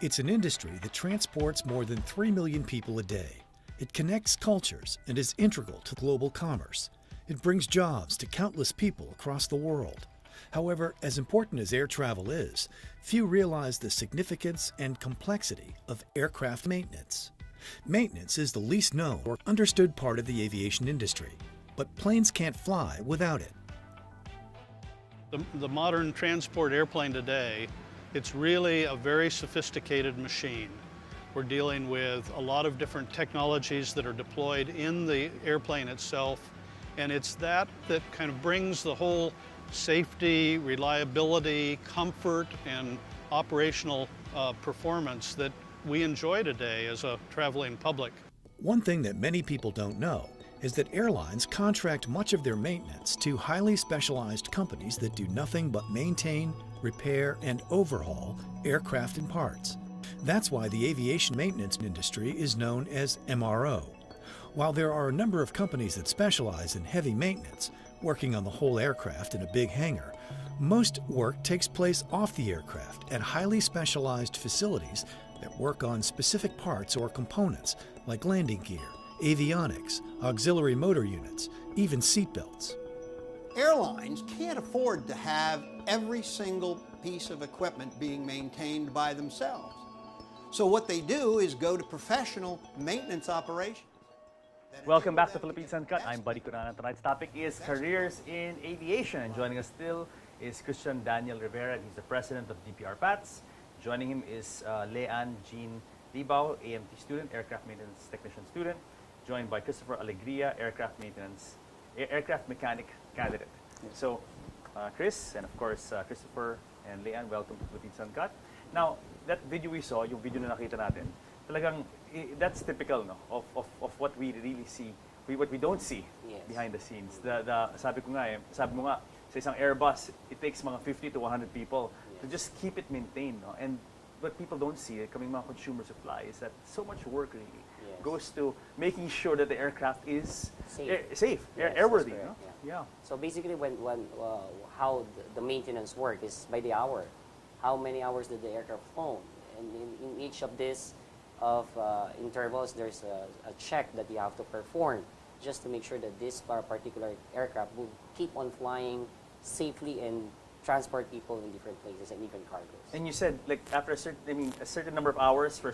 It's an industry that transports more than 3 million people a day. It connects cultures and is integral to global commerce. It brings jobs to countless people across the world. However, as important as air travel is, few realize the significance and complexity of aircraft maintenance. Maintenance is the least known or understood part of the aviation industry, but planes can't fly without it. The modern transport airplane today, it's really a very sophisticated machine. We're dealing with a lot of different technologies that are deployed in the airplane itself, and it's that kind of brings the whole safety, reliability, comfort, and operational performance that we enjoy today as a traveling public. One thing that many people don't know is that airlines contract much of their maintenance to highly specialized companies that do nothing but maintain, repair, and overhaul aircraft and parts. That's why the aviation maintenance industry is known as MRO. While there are a number of companies that specialize in heavy maintenance, working on the whole aircraft in a big hangar, most work takes place off the aircraft at highly specialized facilities that work on specific parts or components like landing gear, avionics, auxiliary motor units, even seatbelts. Airlines can't afford to have every single piece of equipment being maintained by themselves. So what they do is go to professional maintenance operations. Welcome back to Philippines Uncut. I'm Buddy Curana. Tonight's topic is careers in aviation. And joining us still is Christian Daniel Rivera. He's the president of DPR PATS. Joining him is Leanne Jean Libao, AMT student, aircraft maintenance technician student. Joined by Christopher Alegria, aircraft mechanic candidate. So, Chris, and of course, Christopher and Leanne, welcome to Philippines Uncut. Now, that video we saw, yung video na nakita natin, talagang, that's typical no, of what we really see, what we don't see behind the scenes. Sabi mo nga, sa isang Airbus, it takes mga 50 to 100 people to just keep it maintained. No? And what people don't see, coming mga consumer supply, is that so much work really goes to making sure that the aircraft is safe, airworthy. No? Yeah. So basically, how the maintenance work is by the hour. How many hours did the aircraft flown? And in each of these intervals, there's a check that you have to perform just to make sure that this particular aircraft will keep on flying safely and transport people in different places and even cargoes. And you said like after a certain number of hours for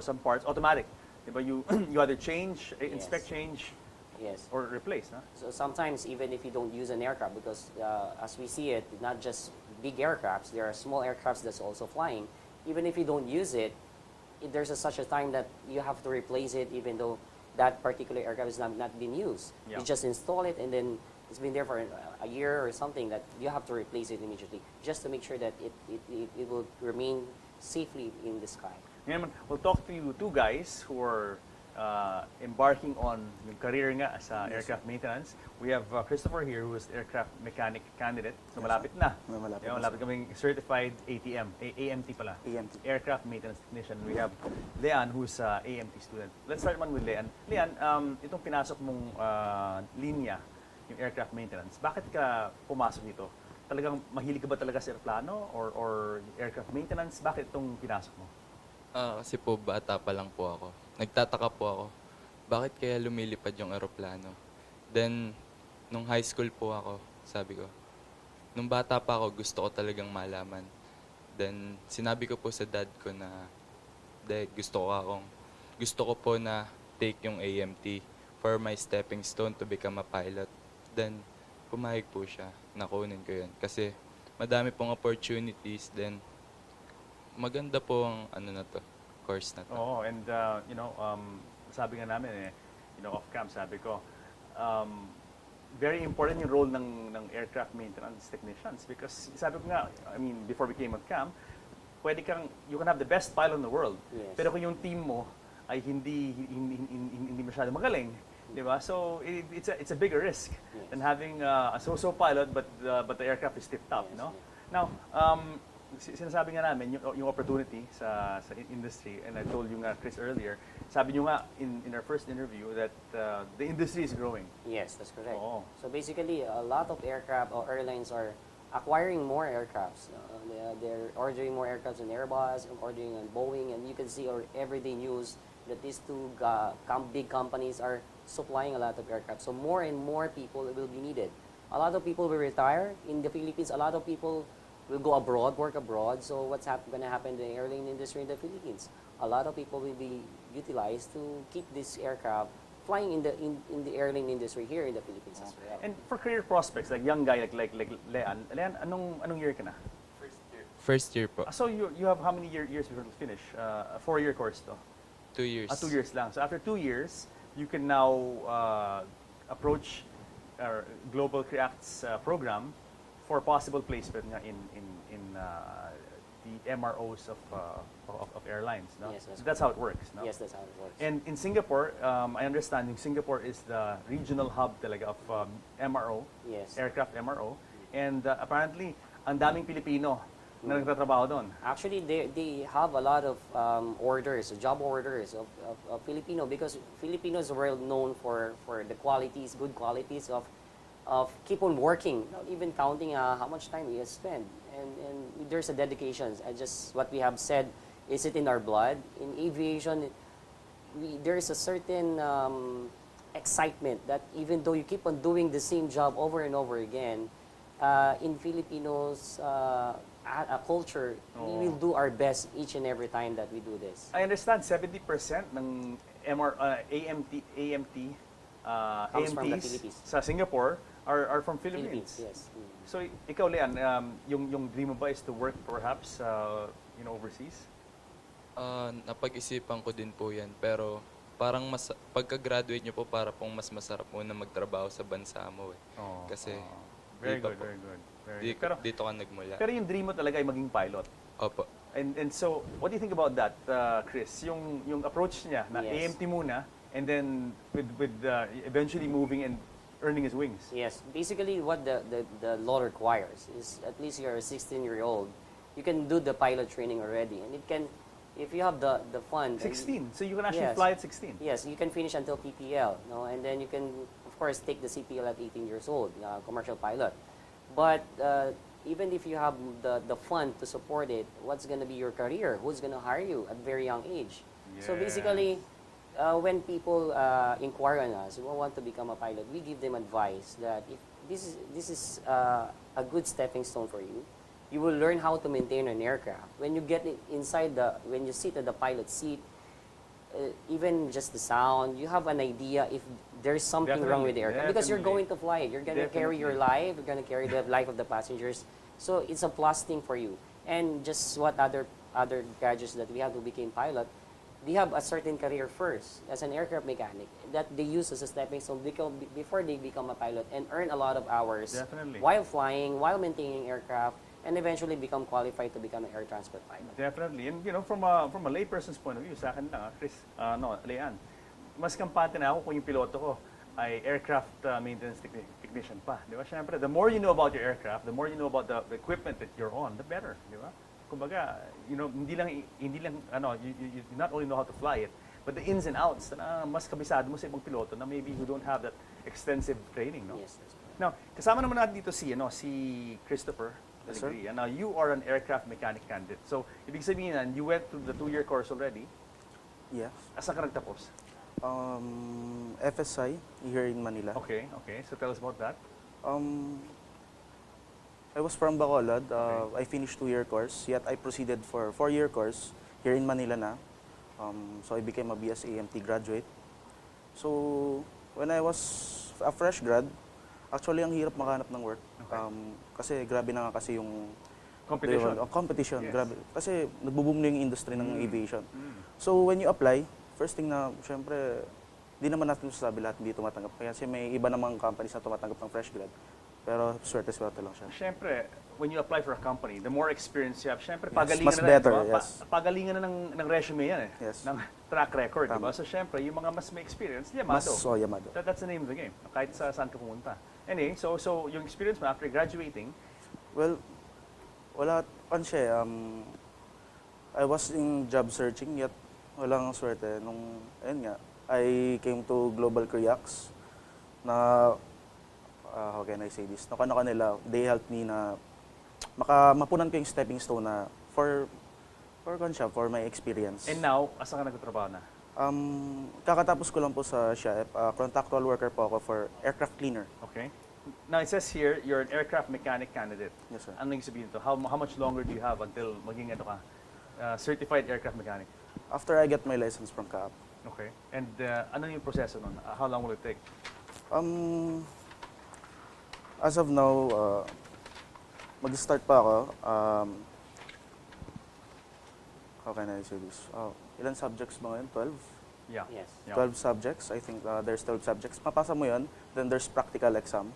some parts, automatic. But you either change, inspect, change, or replace. Huh? So sometimes even if you don't use an aircraft, because as we see it, not just big aircrafts, there are small aircrafts that's also flying. Even if you don't use it, there's such a time that you have to replace it, even though that particular aircraft is not being used. You just install it, and then it's been there for a year or something, that you have to replace it immediately, just to make sure that it will remain safely in the sky. We'll talk to you two guys who are embarking on yung career nga sa aircraft maintenance. We have Christopher here, who is aircraft mechanic candidate. So malapit na. Malapit kaming certified AMT pala. AMT. Aircraft maintenance technician. We have Leanne, who's AMT student. Let's start man with Leanne. Leanne, itong pinasok mong linya, yung aircraft maintenance, bakit ka pumasok dito? Talagang mahilig ka ba talaga sa aeroplano or aircraft maintenance? Bakit itong pinasok mo? Kasi po bata pa lang po ako. Nagtataka po ako, bakit kaya lumilipad yung eroplano? Then, nung high school po ako, sabi ko, nung bata pa ako, gusto ko talagang malaman. Then, sinabi ko po sa dad ko na, gusto ko po na take yung AMT for my stepping stone to become a pilot. Then, pumayag po siya, nakunin ko yun. Kasi, madami pong opportunities, then, maganda po ang course na to. Oo, and sabi nga namin off-cam, sabi ko, very important yung role ng aircraft maintenance technicians because sabi ko nga, before we came on-cam, you can have the best pilot in the world, pero kung yung team mo ay hindi masyado magaling, di ba? So it's a bigger risk than having a so-so pilot but the aircraft is tip-top, no? Now, sinasabi nga namin yung opportunity sa industry, and I told you nga, Chris, earlier, sabi nyo nga in our first interview that the industry is growing. Yes, that's correct. Oo. So basically, a lot of aircraft or airlines are acquiring more aircrafts. They're ordering more aircrafts on Airbus, ordering on Boeing, and you can see our everyday news that these two big companies are supplying a lot of aircraft. So more and more people will be needed. A lot of people will retire in the Philippines. A lot of people will go abroad, work abroad. So what's going to happen in the airline industry in the Philippines? A lot of people will be utilized to keep this aircraft flying in the airline industry here in the Philippines as well. And for career prospects, like young guy like Leanne, anong year ka na? First year po. So you have how many years before to finish? A 4-year course to? 2 years. 2 years lang. So after 2 years, you can now approach our Global Creacts program for possible placement nga in the MROs of airlines. No? Yes, that's how it works. No? Yes, that's how it works. And in Singapore, I understand Singapore is the regional hub talaga of MRO, Yes. aircraft MRO. And apparently, ang daming Pilipino na nagtatrabaho doon. Actually, they have a lot of orders, job orders of Filipino, because Filipinos are well known for the qualities, good qualities of keep on working, not even counting how much time we have spent. And there's a dedication. Just what we have said, is it in our blood? In aviation, there is a certain excitement that even though you keep on doing the same job over and over again, in Filipinos, a culture, we will do our best each and every time that we do this. I understand 70% ng AMT Comes from the AMTs Philippines. sa Singapore are from Philippines. Yes. So ikaw, Leanne, yung dream mo ba is to work perhaps overseas? Napag-isipan ko din po yan. Pero parang pagka-graduate nyo po, para pong mas masarap muna magtrabaho sa bansa mo. Kasi Very dito good, po, very good. Very good. dito ka nagmula. Pero yung dream mo talaga ay maging pilot. Opo. And so, what do you think about that, Chris? Yung approach niya na Yes. AMT muna, and then with eventually moving and earning his wings. Yes, basically what the law requires is at least you're a 16-year-old, you can do the pilot training already, and it can, if you have the fund. 16, so you can actually Yes. fly at 16. Yes, you can finish until PPL, no, and then you can of course take the CPL at 18 years old, commercial pilot. But even if you have the fund to support it, what's going to be your career? Who's going to hire you at very young age? So basically, when people inquire on us, who want to become a pilot, we give them advice that if this is a good stepping stone for you. You will learn how to maintain an aircraft. When you get inside when you sit at the pilot seat, even just the sound, you have an idea if there's something wrong with the aircraft. Because you're going to fly it. You're going to carry your life. You're going to carry the life of the passengers. So it's a plus thing for you. And just what other graduates that we have who became pilot, they have a certain career first as an aircraft mechanic that they use as a stepping stone before they become a pilot and earn a lot of hours while flying, while maintaining aircraft, and eventually become qualified to become an air transport pilot. Definitely. And from a layperson's point of view, sa akin lang, Chris, Leanne, mas kampante na ako kung yung piloto ko ay aircraft maintenance technician pa. Di ba? Siyempre, the more you know about your aircraft, the more you know about the equipment that you're on, the better. Di ba? Kumbaga, hindi lang you not only know how to fly it, but the ins and outs na mas kabisado mo sa ibang piloto na maybe who don't have that extensive training, no? Yes, that's correct. Now, kasama naman natin dito si Christopher. Yes, sir. Now, you are an aircraft mechanic candidate. So, ibig sabihin yan, you went through the 2-year course already. Yes. Asa ka nagtapos? FSI here in Manila. Okay. So, tell us about that. I was from Bacolod. I finished 2-year course, yet I proceeded for 4-year course here in Manila na. So I became a BS AMT graduate. So when I was a fresh grad, actually ang hirap makahanap ng work. Kasi grabe na nga kasi yung Competition. competition, Yes. grabe. Kasi nagbo-boom na yung industry ng aviation. So when you apply, first thing na, syempre, di naman natin sasabi lahat hindi tumatanggap. Kasi may iba namang companies na tumatanggap ng fresh grad. Pero swerte-swerte lang siya. Siyempre, when you apply for a company, the more experience you have, siyempre, Yes, pagalingan mas na better, di ba? yes. Pagalingan na ng resume yan Yes. ng track record, di ba? Tama. So, siyempre, yung mga mas may experience, Mas yamado. yamado. That's the name of the game, kahit saan ka pumunta. Anyway, so yung experience mo after graduating, Well, wala pan siya. I was in job searching, yet walang swerte. Nung, ayun nga, I came to Global Creacts na, how can I say this? Naka nila, they helped me na mapunan ko yung stepping stone na for for my experience. And now, asa ka nagtatrabaho na? Kakatapos ko lang po sa SHIEP, contractual worker po ako for aircraft cleaner. Okay. Now, it says here, you're an aircraft mechanic candidate. Yes, sir. Ano yung sabihin to? How much longer do you have until maging ano ka? Certified aircraft mechanic? After I get my license from CAAP. Okay. And ano yung proseso nun? How long will it take? As of now, mag-start pa ako. How can I say this? Ilan subjects ba ngayon? 12? Yeah. Yes. Yeah. 12 subjects. I think there's 12 subjects. Mapasa mo yun. Then there's practical exam.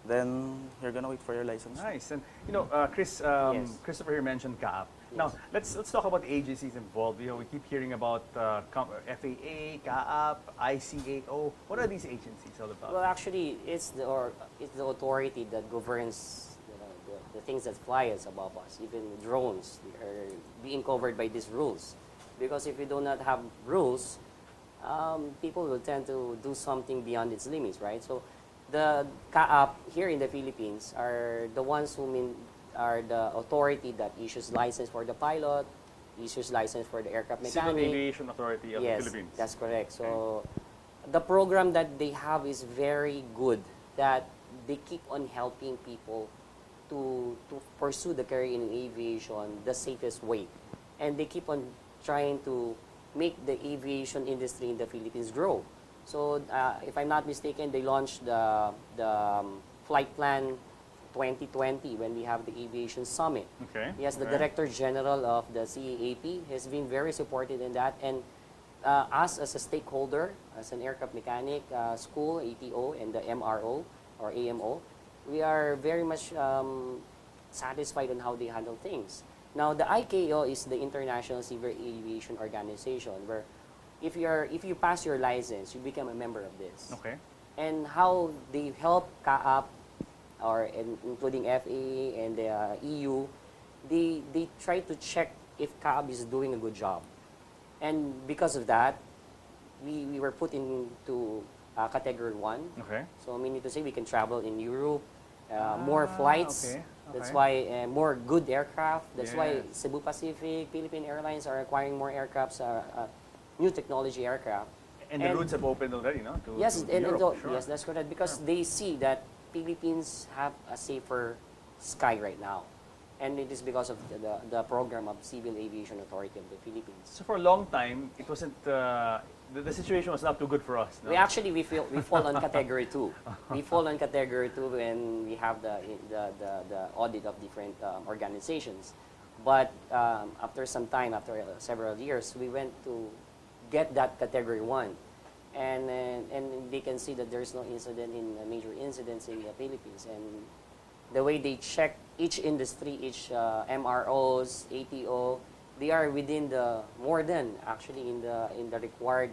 Then you're gonna wait for your license. Nice. And you know, Chris, Yes. Christopher here mentioned CAAP. Yes. Now, let's talk about the agencies involved. You know, we keep hearing about FAA, CAAP, ICAO. What are these agencies all about? Well, actually, it's the authority that governs the things that fly us above us. Even drones are being covered by these rules. Because if we do not have rules, people will tend to do something beyond its limits, right? So the CAAP here in the Philippines are the ones who are the authority that issues license for the pilot, issues license for the aircraft Civil mechanic. Aviation Authority of Yes, the Philippines. that's correct. So the program that they have is very good, that they keep on helping people to pursue the career in aviation the safest way. And they keep on trying to make the aviation industry in the Philippines grow. So if I'm not mistaken, they launched the Flight Plan 2020 when we have the Aviation Summit. Okay. Yes, the okay. Director General of the CAAP has been very supportive in that. And us as a stakeholder, as an aircraft mechanic, school, ATO, and the MRO or AMO, we are very much satisfied on how they handle things. Now, the ICAO is the International Civil Aviation Organization, where if you pass your license, you become a member of this. Okay. And how they help CAAP, or including FAA and the EU, they try to check if CAAP is doing a good job. And because of that, we were put into Category 1. Okay. So meaning to say we can travel in Europe, more flights. okay, That's okay. why more good aircraft. That's why Yes. Cebu Pacific, Philippine Airlines are acquiring more aircrafts, new technology aircraft. And the routes have opened already, no? To, Yes, to and Europe, sure. yes, that's correct. Because they see that Philippines have a safer sky right now. And it is because of the program of Civil Aviation Authority of the Philippines. So for a long time, it wasn't, the situation was not too good for us, no? We fall on Category 2. We fall on Category 2 when we have the audit of different organizations. But after some time, after several years, we went to get that Category 1. And they can see that there's no major incidents in the Philippines. And the way they check each industry, each MROs, ATO, they are within the more than actually in the required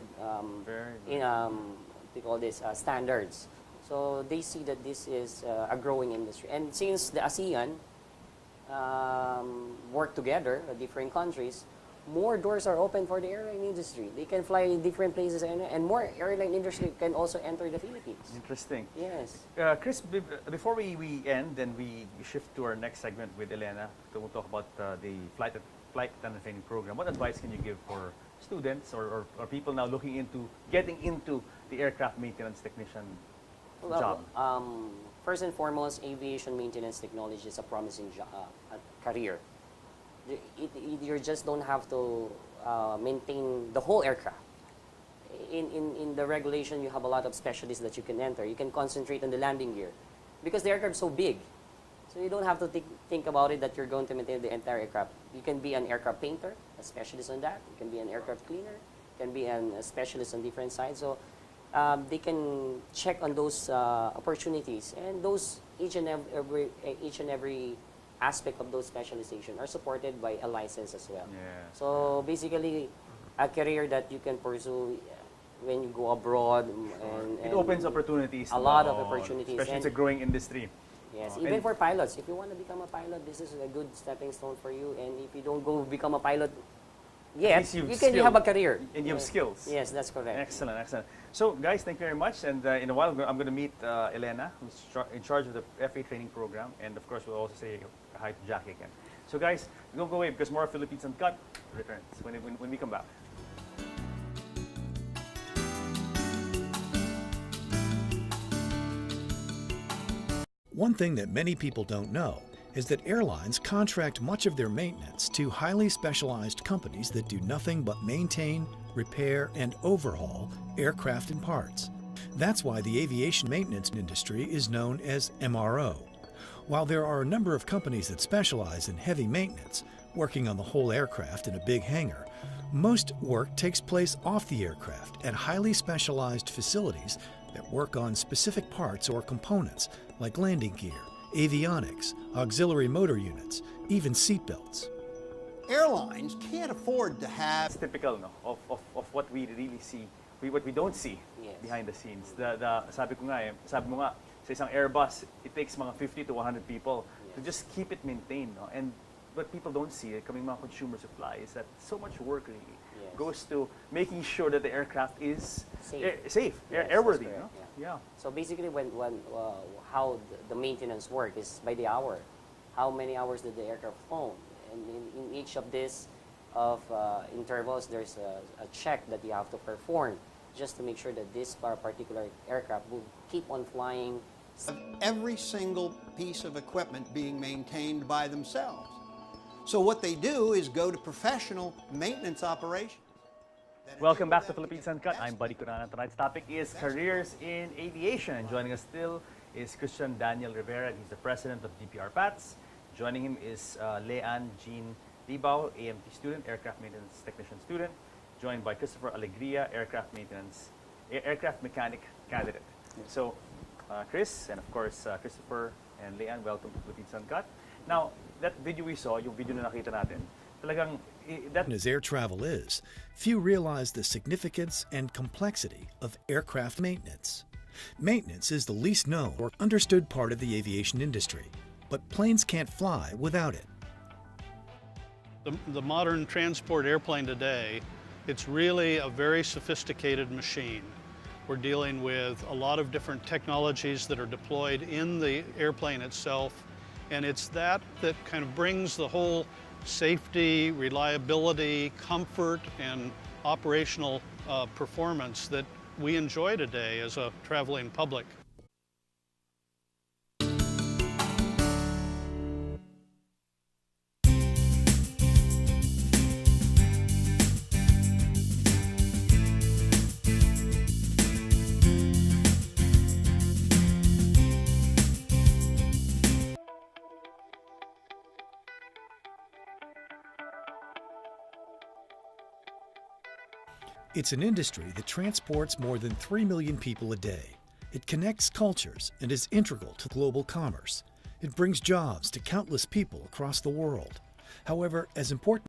we call this standards. So they see that this is a growing industry. And since the ASEAN work together, different countries, more doors are open for the airline industry. They can fly in different places, and more airline industry can also enter the Philippines. Interesting. Yes. Chris, before we end, then we shift to our next segment with Elena. So we'll talk about the flight attendant training program. What advice can you give for students or people now looking into getting into the aircraft maintenance technician job? First and foremost, aviation maintenance technology is a promising career. You just don't have to maintain the whole aircraft. In the regulation, you have a lot of specialists that you can enter. You can concentrate on the landing gear because the aircraft is so big. So you don't have to think about it that you're going to maintain the entire aircraft. You can be an aircraft painter, a specialist on that. You can be an aircraft cleaner. You can be a specialist on different sides. So they can check on those opportunities, and those each and every aspect of those specialization are supported by a license as well. Yeah. So basically, a career that you can pursue when you go abroad. And It opens opportunities. A lot of opportunities. Especially it's a And- growing industry. Yes, And- even for pilots, if you want to become a pilot, this is a good stepping stone for you. And if you don't go become a pilot yet, least you've you can have a career. And you have Yes. skills. Yes, that's correct. Excellent, excellent. So, guys, thank you very much. And in a while, I'm going to meet Elena, who's in charge of the FA training program. And of course, we'll also say hi to Jackie again. So, guys, don't go away because more Philippines Uncut returns when we come back. One thing that many people don't know is that airlines contract much of their maintenance to highly specialized companies that do nothing but maintain, repair, and overhaul aircraft and parts. That's why the aviation maintenance industry is known as MRO. While there are a number of companies that specialize in heavy maintenance, working on the whole aircraft in a big hangar, most work takes place off the aircraft at highly specialized facilities that work on specific parts or components like landing gear, avionics, auxiliary motor units, even seatbelts. Airlines can't afford to have... It's typical, no, of what we really see, what we don't see behind the scenes. Sabi mo nga, sa isang Airbus, it takes mga 50 to 100 people to just keep it maintained. No? And what people don't see, coming mga consumer supply, is that so much work really goes to making sure that the aircraft is safe, airworthy. No? Yeah. So basically, how the maintenance work is by the hour. How many hours did the aircraft flown? And in each of these intervals, there's a check that you have to perform just to make sure that this particular aircraft will keep on flying. Every single piece of equipment being maintained by themselves. So what they do is go to professional maintenance operations. Welcome back to Philippines Uncut. I'm Buddy Curana. Tonight's topic is careers in aviation. And joining us still is Christian Daniel Rivera. He's the president of DPR PATS. Joining him is Leanne Jean Libao, AMT student, aircraft maintenance technician student. Joined by Christopher Alegria, aircraft mechanic candidate. So, Chris, and of course, Christopher and Leanne, welcome to Philippines Uncut. Now, that video we saw, yung video na nakita natin, talagang as air travel is, few realize the significance and complexity of aircraft maintenance. Maintenance is the least known or understood part of the aviation industry, but planes can't fly without it. The modern transport airplane today, it's really a very sophisticated machine. We're dealing with a lot of different technologies that are deployed in the airplane itself, and it's that kind of brings the whole safety, reliability, comfort, and operational performance that we enjoy today as a traveling public. It's an industry that transports more than 3 million people a day. It connects cultures and is integral to global commerce. It brings jobs to countless people across the world. However, as important